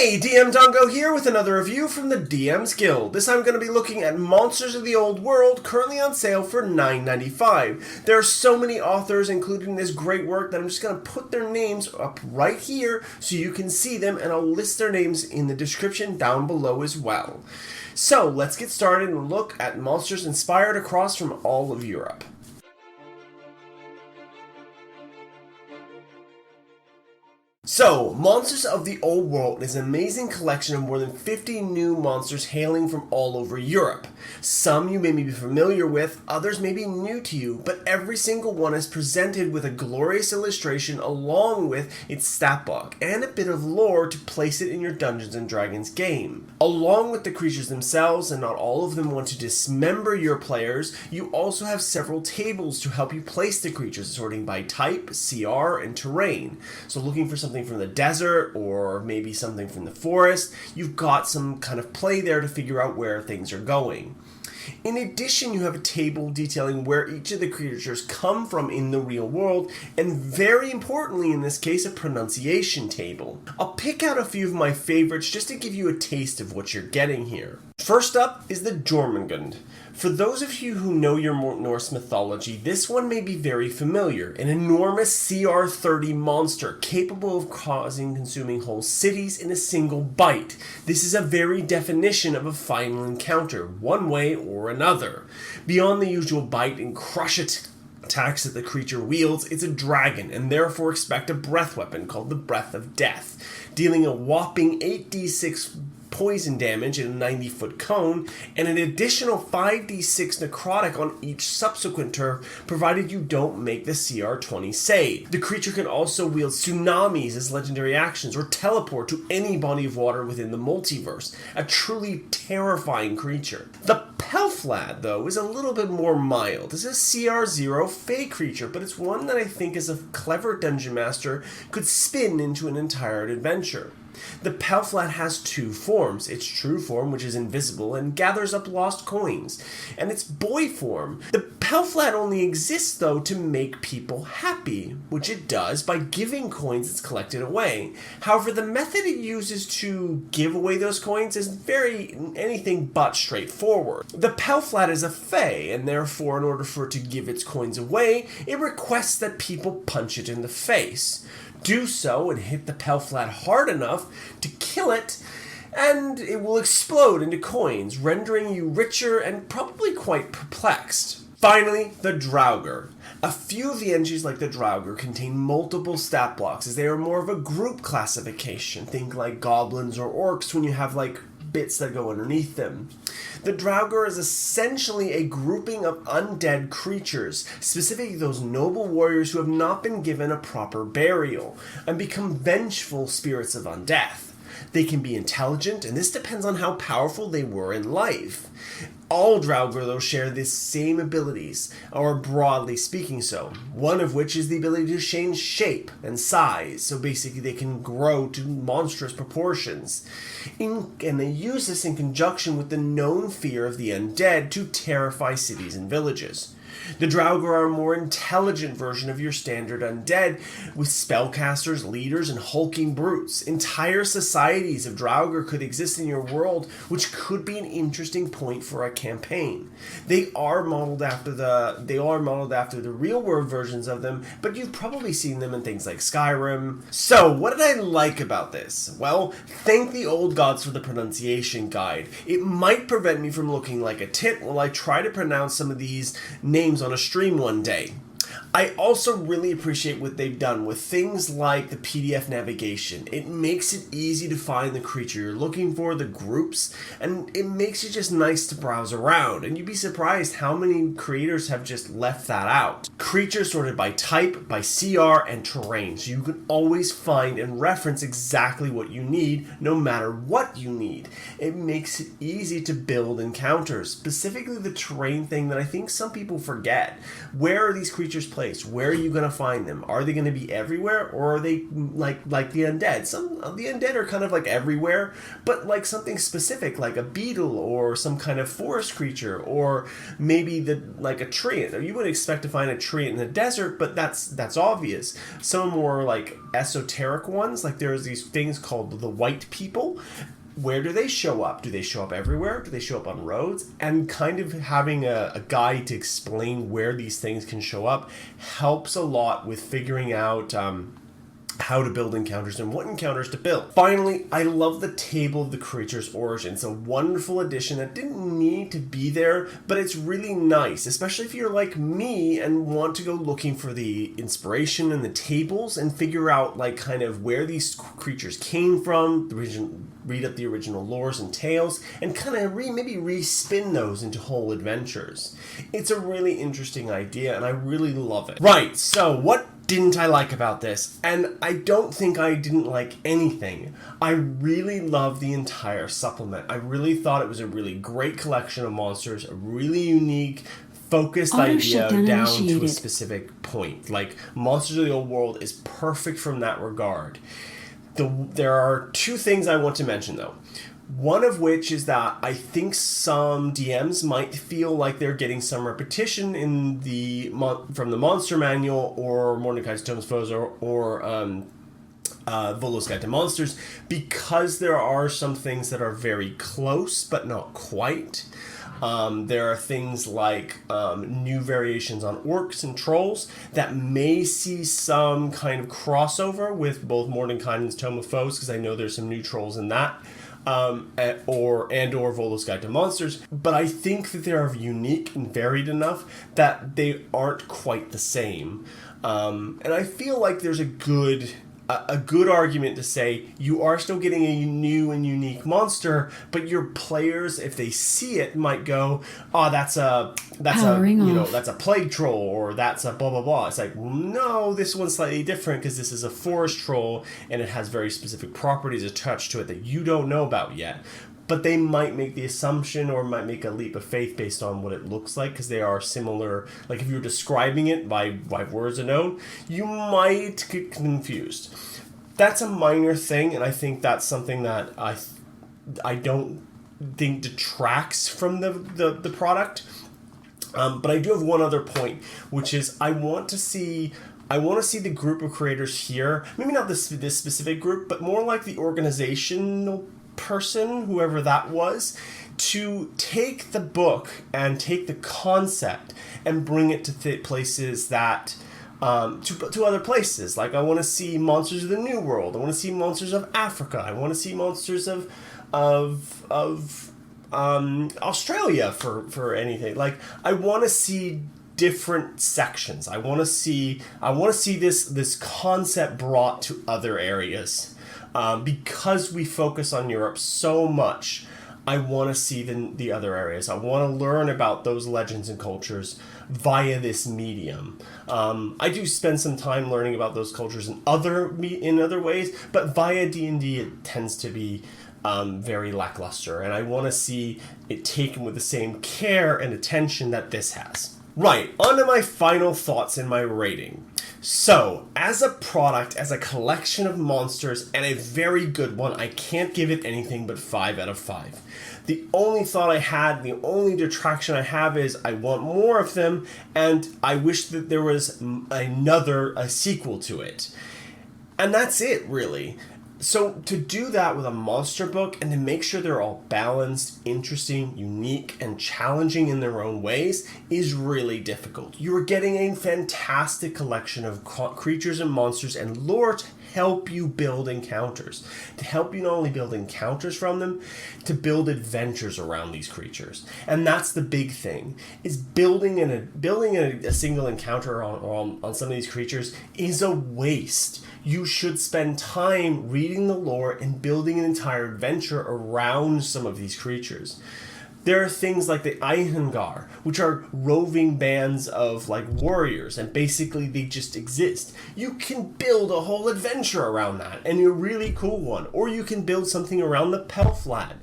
Hey, DMDongo here with another review from the DM's Guild. This time I'm going to be looking at Monsters of the Old World, currently on sale for $9.95. There are so many authors included in this great work that I'm just going to put their names up right here so you can see them, and I'll list their names in the description down below as well. So let's get started and look at monsters inspired across from all of Europe. So, Monsters of the Old World is an amazing collection of more than 50 new monsters hailing from all over Europe. Some you may be familiar with, others may be new to you, but every single one is presented with a glorious illustration along with its stat block and a bit of lore to place it in your Dungeons & Dragons game. Along with the creatures themselves, and not all of them want to dismember your players, you also have several tables to help you place the creatures, sorting by type, CR, and terrain. So looking for something from the desert or maybe something from the forest, you've got some kind of play there to figure out where things are going. In addition, you have a table detailing where each of the creatures come from in the real world, and very importantly in this case, a pronunciation table. I'll pick out a few of my favorites just to give you a taste of what you're getting here. First up is the Jormungand. For those of you who know your Norse mythology, this one may be very familiar. An enormous CR30 monster capable of consuming whole cities in a single bite. This is a very definition of a final encounter, one way or another. Beyond the usual bite and crush attacks that the creature wields, it's a dragon, and therefore expect a breath weapon called the Breath of Death, dealing a whopping 8d6 poison damage in a 90-foot cone, and an additional 5d6 necrotic on each subsequent turn, provided you don't make the CR20 save. The creature can also wield tsunamis as legendary actions, or teleport to any body of water within the multiverse. A truly terrifying creature. The Pelf Lad, though, is a little bit more mild. It's a CR0 Fey creature, but it's one that I think as a clever dungeon master could spin into an entire adventure. The Pelf Lad has two forms, its true form, which is invisible and gathers up lost coins, and its boy form. The Pelf Lad only exists, though, to make people happy, which it does by giving coins it's collected away. However, the method it uses to give away those coins is anything but straightforward. The Pelf Lad is a Fey, and therefore, in order for it to give its coins away, it requests that people punch it in the face. Do so and hit the Pelf Lad hard enough to kill it, and it will explode into coins, rendering you richer and probably quite perplexed. Finally, the Draugr. A few of the entries like the Draugr contain multiple stat blocks, as they are more of a group classification. Think like goblins or orcs when you have like bits that go underneath them. The Draugr is essentially a grouping of undead creatures, specifically those noble warriors who have not been given a proper burial, and become vengeful spirits of undeath. They can be intelligent, and this depends on how powerful they were in life. All Draugr, though, share the same abilities, or broadly speaking so, one of which is the ability to change shape and size, so basically they can grow to monstrous proportions. And they use this in conjunction with the known fear of the undead to terrify cities and villages. The Draugr are a more intelligent version of your standard undead, with spellcasters, leaders, and hulking brutes. Entire societies of Draugr could exist in your world, which could be an interesting point for a campaign. They are modeled after the real world versions of them, but you've probably seen them in things like Skyrim. So, what did I like about this? Well, thank the old gods for the pronunciation guide. It might prevent me from looking like a tit while I try to pronounce some of these names on a stream one day. I also really appreciate what they've done with things like the PDF navigation. It makes it easy to find the creature you're looking for, the groups, and it makes it just nice to browse around. And you'd be surprised how many creators have just left that out. Creatures sorted by type, by CR, and terrain, so you can always find and reference exactly what you need, no matter what you need. It makes it easy to build encounters, specifically the terrain thing that I think some people forget. Where are these creatures placed? place? Where are you going to find them? Are they going to be everywhere, or are they like the undead? Some of the undead are kind of like everywhere, but like something specific, like a beetle or some kind of forest creature, or maybe like a tree. You would expect to find a tree in the desert, but that's obvious. Some more like esoteric ones, like there's these things called the white people. Where do they show up? Do they show up everywhere? Do they show up on roads? And kind of having a guide to explain where these things can show up helps a lot with figuring out how to build encounters and what encounters to build. Finally, I love the table of the creature's origin. It's a wonderful addition that didn't need to be there, but it's really nice, especially if you're like me and want to go looking for the inspiration in the tables and figure out like kind of where these creatures came from, read up the original lores and tales, and kind of maybe re-spin those into whole adventures. It's a really interesting idea, and I really love it. Right, so what didn't I like about this? And I don't think I didn't like anything. I really love the entire supplement. I really thought it was a really great collection of monsters, a really unique, focused idea down to a specific point. Like, Monsters of the Old World is perfect from that regard. There are two things I want to mention, though. One of which is that I think some DMs might feel like they're getting some repetition in from the Monster Manual or Mordecai's Tomes of Foes or Volo's Guide to Monsters, because there are some things that are very close but not quite. There are things like new variations on orcs and trolls that may see some kind of crossover with both Mordenkainen's Tome of Foes, because I know there's some new trolls in that. Or Volo's Guide to Monsters, but I think that they are unique and varied enough that they aren't quite the same. And I feel like there's a good argument to say you are still getting a new and unique monster, but your players, if they see it, might go, "Oh, that's a plague troll, or that's a blah blah blah." It's like, well, no, this one's slightly different because this is a forest troll and it has very specific properties attached to it that you don't know about yet. But they might make the assumption or might make a leap of faith based on what it looks like, because they are similar. Like, if you're describing it by words unknown, you might get confused. That's a minor thing, and I think that's something that I don't think detracts from the product. But I do have one other point, which is I want to see the group of creators here, maybe not this specific group, but more like the organizational person, whoever that was, to take the book and take the concept and bring it to places that to other places. Like, I want to see Monsters of the New World. I want to see Monsters of Africa. I want to see Monsters of Australia for anything. Like, I want to see different sections. I want to see this concept brought to other areas. Because we focus on Europe so much, I want to see the other areas. I want to learn about those legends and cultures via this medium. I do spend some time learning about those cultures in other ways, but via D&D it tends to be very lackluster, and I want to see it taken with the same care and attention that this has. Right, on to my final thoughts in my rating. So, as a product, as a collection of monsters, and a very good one, I can't give it anything but 5 out of 5. The only thought I had, the only detraction I have is I want more of them, and I wish that there was a sequel to it. And that's it, really. So to do that with a monster book and to make sure they're all balanced, interesting, unique, and challenging in their own ways is really difficult. You're getting a fantastic collection of creatures and monsters and lore to help you build encounters. To help you not only build encounters from them, to build adventures around these creatures. And that's the big thing, is building a single encounter on some of these creatures is a waste. You should spend time reading the lore and building an entire adventure around some of these creatures. There are things like the Einhungar, which are roving bands of like warriors, and basically they just exist. You can build a whole adventure around that, and a really cool one. Or you can build something around the Pelf Lad.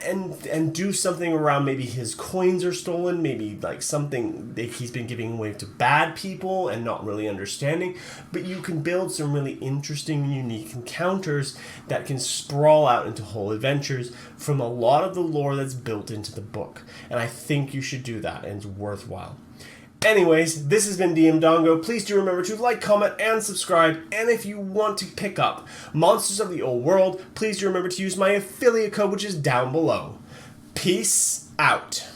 and do something around maybe his coins are stolen, maybe like something that he's been giving away to bad people and not really understanding. But you can build some really interesting, unique encounters that can sprawl out into whole adventures from a lot of the lore that's built into the book. And I think you should do that, and it's worthwhile. Anyways, this has been DM Dongo. Please do remember to like, comment, and subscribe. And if you want to pick up Monsters of the Old World, please do remember to use my affiliate code, which is down below. Peace out.